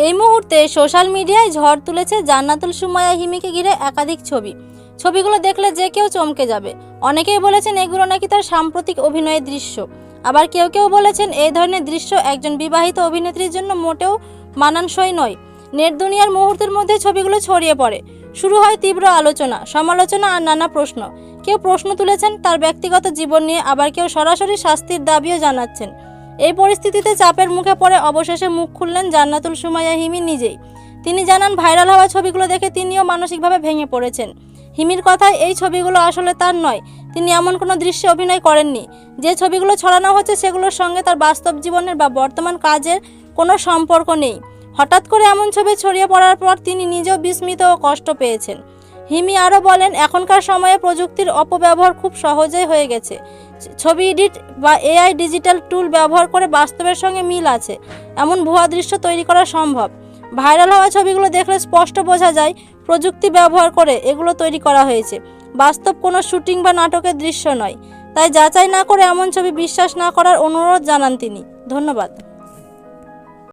এই মুহূর্তে সোশ্যাল মিডিয়ায় ঝড় তুলেছে জান্নাতুল সুমাইয়া হিমিকে ঘিরে একাধিক ছবিগুলো দেখলে যে কেউ চমকে যাবে। অনেকেই বলেছেন এগুলো নাকি তার সাম্প্রতিক অভিনয়ের দৃশ্য, আবার কেউ বলেছেন এই ধরনের দৃশ্য একজন বিবাহিত অভিনেত্রীর জন্য মোটেও মানানসই নয়। নেট দুনিয়ার মুহূর্তের মধ্যে ছবিগুলো ছড়িয়ে পড়ে, শুরু হয় তীব্র আলোচনা, সমালোচনা আর নানা প্রশ্ন। কেউ প্রশ্ন তুলেছেন তার ব্যক্তিগত জীবন নিয়ে, আবার কেউ সরাসরি শাস্তির দাবিও জানাচ্ছেন। এই পরিস্থিতিতে চাপের মুখে পড়ে অবশেষে মুখ খুললেন জান্নাতুল সুমাইয়া হিমি নিজেই। তিনি জানান ভাইরাল হওয়া ছবিগুলো দেখে তিনিও মানসিকভাবে ভেঙে পড়েছেন। হিমির কথায় এই ছবিগুলো আসলে তার নয়, তিনি এমন কোনো দৃশ্যে অভিনয় করেননি। যে ছবিগুলো ছড়ানো হচ্ছে সেগুলোর সঙ্গে তার বাস্তব জীবনের বা বর্তমান কাজের কোনো সম্পর্ক নেই। হঠাৎ করে এমন ছবি ছড়িয়ে পড়ার পর তিনি নিজেও বিস্মিত ও কষ্ট পেয়েছেন। হিমি আরও বলেন, এখনকার সময়ে প্রযুক্তির অপব্যবহার খুব সহজেই হয়ে গেছে। ছবি এডিট বা এআই ডিজিটাল টুল ব্যবহার করে বাস্তবের সঙ্গে মিল আছে এমন ভুয়া দৃশ্য তৈরি করা সম্ভব। ভাইরাল হওয়া ছবিগুলো দেখলে স্পষ্ট বোঝা যায় প্রযুক্তি ব্যবহার করে এগুলো তৈরি করা হয়েছে, বাস্তব কোনো শুটিং বা নাটকের দৃশ্য নয়। তাই যাচাই না করে এমন ছবি বিশ্বাস না করার অনুরোধ জানান তিনি। ধন্যবাদ।